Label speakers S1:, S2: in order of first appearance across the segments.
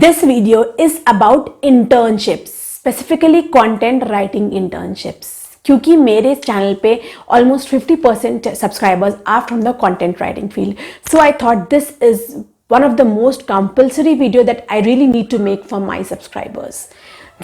S1: This video is about internships, specifically content writing internships. क्योंकि मेरे channel पे almost 50% subscribers are from the content writing field. So I thought this is one of the most compulsory video that I really need to make for my subscribers.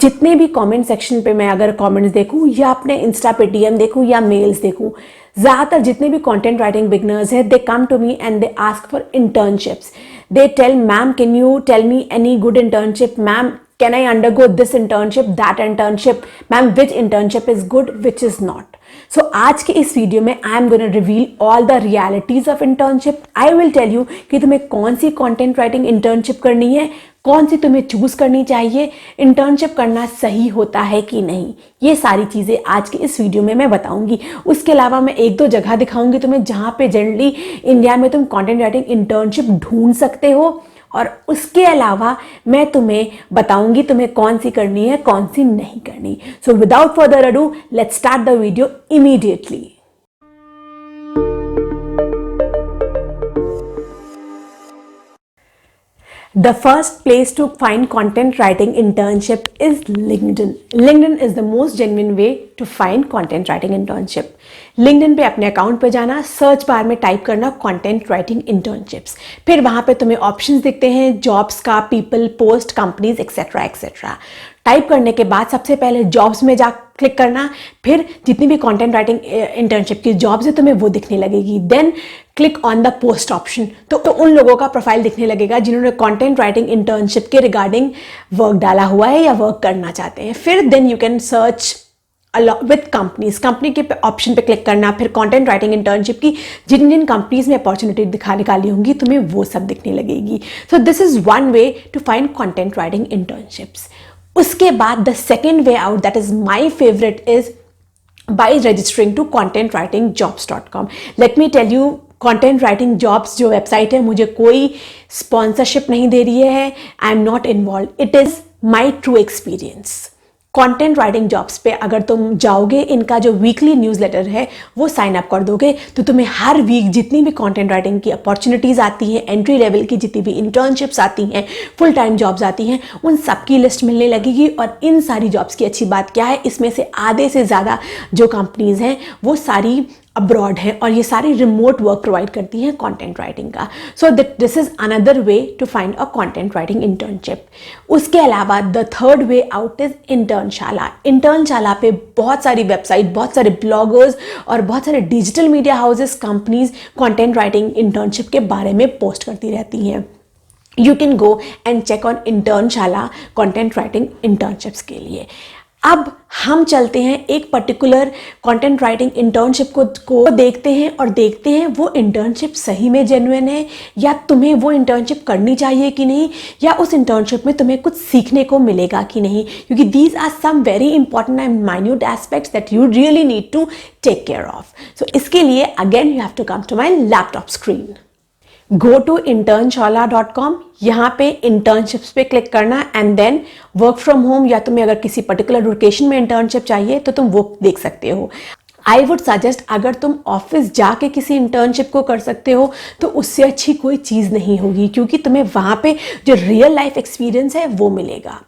S1: जितने भी comment section पे मैं अगर comments देखूं या अपने Insta पे DM देखूं या मेल्स देखूं, ज़्यादातर जितने भी कंटेंट राइटिंग बिगनर्स हैं, they come to me and they ask for internships. They tell, ma'am, can you tell me any good internship? Ma'am, can I undergo this internship, that internship? Ma'am, which internship is good, which is not? So आज के इस video में I am going to reveal all the realities of internship. I will tell you कि तुम्हें कौन सी content writing internship करनी है, कौन सी तुम्हें चूज करनी चाहिए, इंटर्नशिप करना सही होता है कि नहीं. ये सारी चीज़ें आज के इस वीडियो में मैं बताऊंगी. उसके अलावा मैं एक दो जगह दिखाऊंगी तुम्हें जहाँ पे जनरली इंडिया में तुम कंटेंट राइटिंग इंटर्नशिप ढूंढ सकते हो, और उसके अलावा मैं तुम्हें बताऊंगी तुम्हें कौन सी करनी है, कौन सी नहीं करनी. So without further ado, let's start the video immediately. The first place to find content writing internship is LinkedIn. LinkedIn is the most genuine way to find content writing internship. LinkedIn पे अपने account पे जाना, search bar में type करना content writing internships. फिर वहाँ पे तुम्हें ऑप्शंस दिखते हैं जॉब्स का, people, post, companies etcetera etcetera. Type करने के बाद सबसे पहले जॉब्स में जा क्लिक करना, फिर जितनी भी कंटेंट राइटिंग इंटर्नशिप की जॉब्स है तुम्हें वो दिखने लगेगी. Then click on the post option, तो उन लोगों का प्रोफाइल दिखने लगेगा जिन्होंने कंटेंट राइटिंग इंटर्नशिप के रिगार्डिंग वर्क डाला हुआ है या वर्क करना चाहते हैं. फिर then you can search with companies. Company के ऑप्शन पे क्लिक करना, फिर कंटेंट राइटिंग इंटर्नशिप की जिन जिन कंपनीज में अपॉर्चुनिटी निकाली होंगी तुम्हें वो सब दिखने लगेगी. So this is one way to find content writing internships. उसके बाद the second way out, that is my favourite, is by registering to contentwritingjobs.com. Let me tell you, content writing jobs जो वेबसाइट है मुझे कोई sponsorship नहीं दे रही है. I am not involve. It is my true experience. Content writing jobs पे अगर तुम जाओगे, इनका जो वीकली न्यूज़लेटर है वो साइन अप कर दोगे, तो तुम्हें हर वीक जितनी भी कंटेंट राइटिंग की अपॉर्चुनिटीज़ आती हैं, एंट्री लेवल की जितनी भी इंटर्नशिप्स आती हैं, फुल टाइम जॉब्स आती हैं, उन सब की लिस्ट मिलने लगेगी. और इन सारी जॉब्स की अच्छी बात क्या है, इसमें से आधे से ज़्यादा जो कंपनीज़ हैं वो सारी अब्रॉड है और ये सारी रिमोट वर्क प्रोवाइड करती हैं कंटेंट राइटिंग का. So this is another way to find a content writing internship. उसके अलावा the third way out is Internshala. Internshala पे बहुत सारी वेबसाइट, बहुत सारे ब्लॉगर्स और बहुत सारे digital media houses, companies content writing internship के बारे में पोस्ट करती रहती हैं. You can go and check on Internshala content writing internships के लिए. अब हम चलते हैं एक पर्टिकुलर कंटेंट राइटिंग इंटर्नशिप को देखते हैं और देखते हैं वो इंटर्नशिप सही में जेन्युइन है, या तुम्हें वो इंटर्नशिप करनी चाहिए कि नहीं, या उस इंटर्नशिप में तुम्हें कुछ सीखने को मिलेगा कि नहीं. क्योंकि these are some very important and minute aspects that you really need to take care of. So इसके लिए again you have to come to my laptop screen. Go to internshala.com. यहाँ पे इंटर्नशिप्स पे क्लिक करना and then work from home, या तुम्हें अगर किसी पर्टिकुलर लोकेशन में इंटर्नशिप चाहिए तो तुम वो देख सकते हो. आई वुड सजेस्ट, अगर तुम ऑफिस जाके किसी इंटर्नशिप को कर सकते हो तो उससे अच्छी कोई चीज़ नहीं होगी, क्योंकि तुम्हें वहाँ पे जो रियल लाइफ एक्सपीरियंस है वो मिलेगा.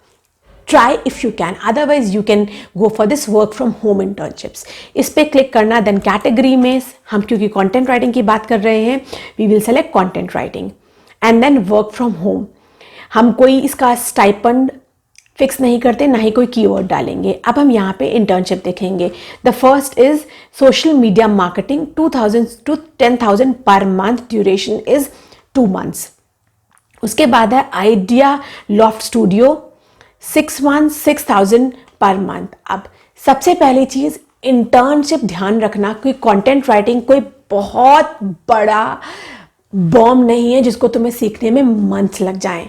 S1: Try if you can, otherwise you can go for this work from home internships. इस पे क्लिक करना. देन कैटेगरी में हम क्योंकि कंटेंट राइटिंग की बात कर रहे हैं, we will select content writing and then work from home. हम कोई इसका स्टाइपेंड फिक्स नहीं करते, ना ही कोई कीवर्ड डालेंगे. अब हम यहाँ पे इंटर्नशिप देखेंगे. The first is social media marketing, 2000 to 10,000 per month. Duration is 2 months. उसके बाद है idea loft studio, 6 months, 6,000 per month. अब सबसे पहली चीज़, इंटर्नशिप ध्यान रखना, कोई कंटेंट राइटिंग कोई बहुत बड़ा बॉम्ब नहीं है जिसको तुम्हें सीखने में मंथ्स लग जाएं.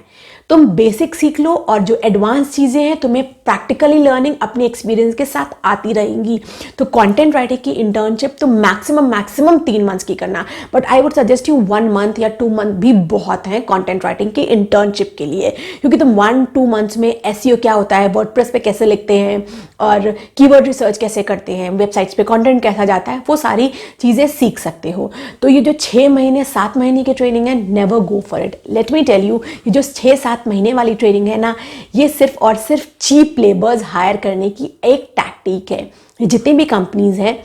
S1: तुम बेसिक सीख लो और जो एडवांस चीज़ें हैं तुम्हें प्रैक्टिकली लर्निंग अपने एक्सपीरियंस के साथ आती रहेंगी. तो कंटेंट राइटिंग की इंटर्नशिप तो मैक्सिमम 3 months की करना, but I would suggest you 1 month या 2 month भी बहुत हैं कंटेंट राइटिंग की इंटर्नशिप के लिए. क्योंकि तुम 1-2 months में एसईओ क्या होता है, वर्डप्रेस पे कैसे लिखते हैं और कीवर्ड रिसर्च कैसे करते हैं, वेबसाइट्स पे कंटेंट कैसा जाता है, वो सारी चीज़ें सीख सकते हो. तो ये जो 6 महीने 7 महीने की ट्रेनिंग है, never go for it. Let me tell you, ये जो 6-7 6-7 महीने वाली ट्रेनिंग है ना, ये सिर्फ और सिर्फ चीप लेबर्स हायर करने की एक टैक्टिक है। जितनी भी कंपनीज हैं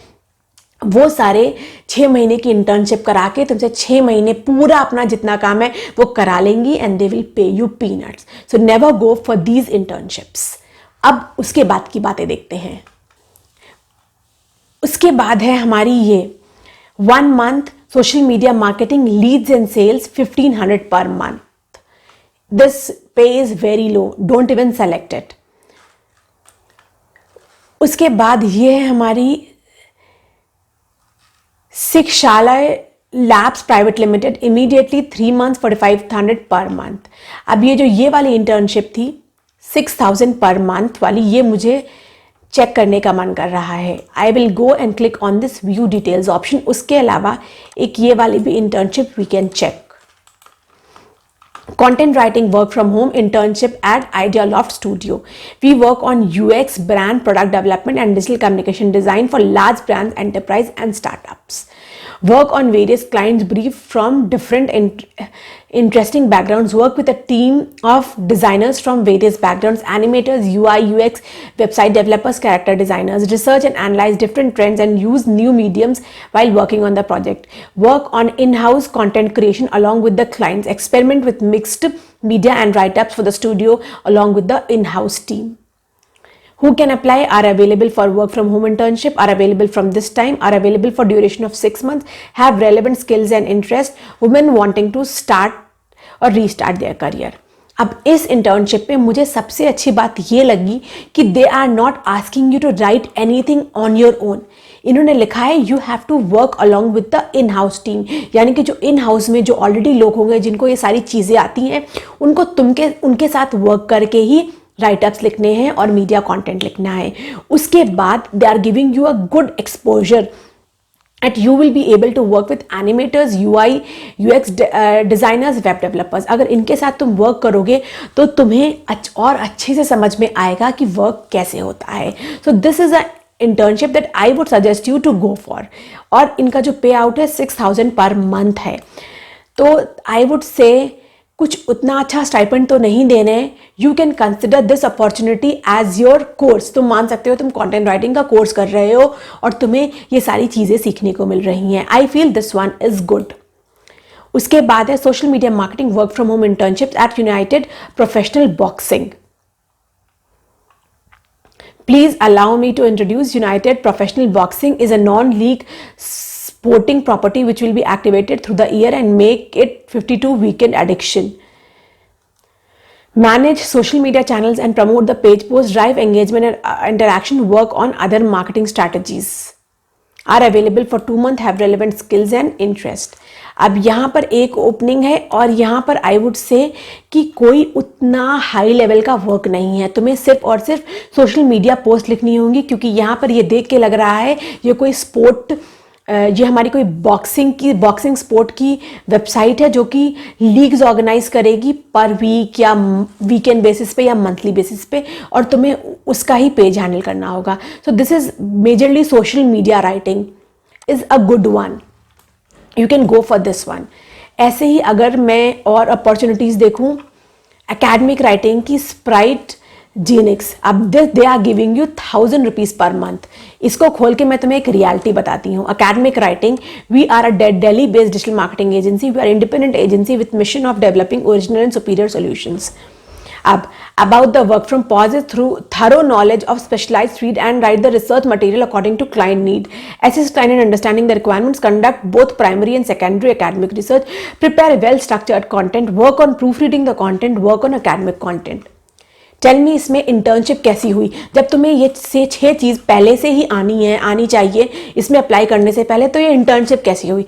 S1: वो सारे 6 महीने की इंटर्नशिप करा के तुमसे 6 महीने पूरा अपना जितना काम है वो करा लेंगी and they will pay you peanuts. So never go for these internships. अब उसके बाद की बातें देखते हैं। उसके बाद है हमारी ये 1 month social media marketing leads and sales 1500 per month. This pay is very low, don't even select it. उसके बाद ये है हमारी Shikshalaya labs private limited, immediately 3 months 4500 per month. अब ये वाली इंटर्नशिप थी 6000 पर मंथ वाली, ये मुझे चेक करने का मन कर रहा है। I will go and click on this view details option. उसके अलावा एक ये वाली भी internship we can check. Content writing work from home internship at Idealoft Studio. We work on UX, brand, product development and digital communication design for large brands, enterprise and startups. Work on various clients brief from different interesting backgrounds. Work with a team of designers from various backgrounds, animators, UI, UX, website developers, character designers. Research and analyze different trends and use new mediums while working on the project. Work on in-house content creation along with the clients. Experiment with mixed media and write-ups for the studio along with the in-house team. Who can apply? Are available for work from home internship, are available from this time, are available for duration of 6 months, have relevant skills and interest, women wanting to start or restart their career. अब इस internship में मुझे सबसे अच्छी बात ये लगी कि they are not asking you to write anything on your own. इन्होंने लिखा है you have to work along with the in house team, यानी कि जो इन हाउस में जो ऑलरेडी लोग होंगे जिनको ये सारी चीज़ें आती हैं, उनको उनके साथ वर्क करके ही राइटअप्स लिखने हैं और मीडिया कंटेंट लिखना है। उसके बाद they are giving you a good exposure at you will be able to work with animators, UI, UX designers, web developers. अगर इनके साथ तुम वर्क करोगे तो तुम्हें और अच्छे से समझ में आएगा कि वर्क कैसे होता है। So this is a internship that I would suggest you to go for. और इनका जो पे आउट है 6000 पर मंथ है। तो आई वुड से कुछ उतना अच्छा स्टाइपेंड तो नहीं देने, you can consider this opportunity as your course. तुम मान सकते हो तुम कंटेंट राइटिंग का कोर्स कर रहे हो और तुम्हें ये सारी चीज़ें सीखने को मिल रही हैं। I feel this one is good. उसके बाद है social media marketing work from home internships at United Professional Boxing. Please allow me to introduce United Professional Boxing is a non-league sporting property which will be activated through the year and make it 52 weekend addiction. Manage social media channels and promote the page post, drive engagement and interaction, work on other marketing strategies. Are available for 2 months, have relevant skills and interest. अब यहाँ पर एक opening है और यहाँ पर I would say कि कोई उतना हाई लेवल का वर्क नहीं है। तुम्हें सिर्फ और सिर्फ सोशल मीडिया पोस्ट लिखनी होंगी, क्योंकि यहाँ पर ये देख के लग रहा है ये कोई स्पोर्ट, ये हमारी कोई बॉक्सिंग स्पोर्ट की वेबसाइट है जो कि लीग्स ऑर्गेनाइज करेगी पर वीक या वीकेंड बेसिस पे या मंथली बेसिस पे, और तुम्हें उसका ही पेज हैंडल करना होगा। So this is majorly social media writing is a good one, you can go for this one. ऐसे ही अगर मैं और अपॉर्चुनिटीज़ देखूं, एकेडमिक राइटिंग की स्प्राइट जीनिक्स, अब they are giving you 1000 rupees per month. इसको खोल के मैं तुम्हें एक रियलिटी बताती हूँ। Academic writing, we are a Delhi based digital marketing agency, we are independent agency with mission of developing original and superior solutions. अब about the work from pauses through thorough knowledge of specialized field and write the research material according to client need, assist client in understanding the requirements, conduct both primary and secondary academic research, prepare well structured content, work on proofreading the content, work on academic content. Tell me इसमें internship कैसी हुई? जब तुम्हें ये 6 चीज़ पहले से ही आनी चाहिए इसमें अप्लाई करने से पहले, तो ये इंटर्नशिप कैसी हुई?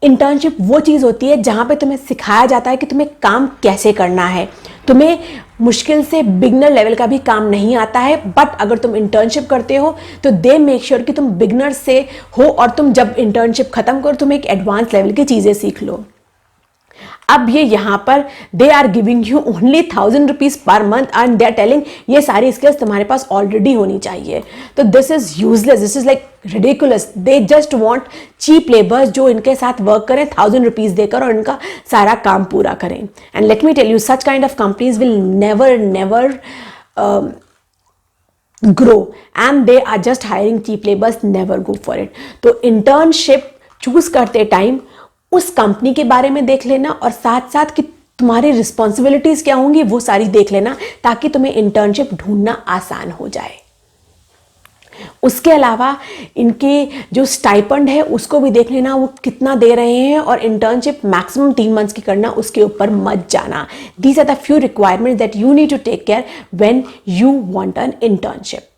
S1: इंटर्नशिप वो चीज़ होती है जहाँ पे तुम्हें सिखाया जाता है कि तुम्हें काम कैसे करना है। तुम्हें मुश्किल से बिगनर लेवल का भी काम नहीं आता है, बट अगर तुम इंटर्नशिप करते हो तो दे मेक श्योर कि तुम बिगनर से हो और तुम जब इंटर्नशिप खत्म करो तुम एक एडवांस लेवल की चीज़ें सीख लो। अब ये यहाँ पर they are giving you only 1000 rupees per month and they are telling ये सारी स्किल्स तुम्हारे पास ऑलरेडी होनी चाहिए। तो this is useless, this is like ridiculous. They just want cheap labours जो इनके साथ वर्क करें 1000 रुपीज देकर और इनका सारा काम पूरा करें। And let me tell you, such kind of companies will never grow and they are just hiring cheap labors, never go for it। तो इंटर्नशिप चूज करते टाइम उस कंपनी के बारे में देख लेना और साथ साथ कि तुम्हारी रिस्पॉन्सिबिलिटीज क्या होंगी वो सारी देख लेना, ताकि तुम्हें इंटर्नशिप ढूंढना आसान हो जाए। उसके अलावा इनके जो स्टाइपेंड है उसको भी देख लेना, वो कितना दे रहे हैं, और इंटर्नशिप मैक्सिमम 3 मंथ्स की करना, उसके ऊपर मत जाना। These are the few requirements that you need to take care when you want an internship.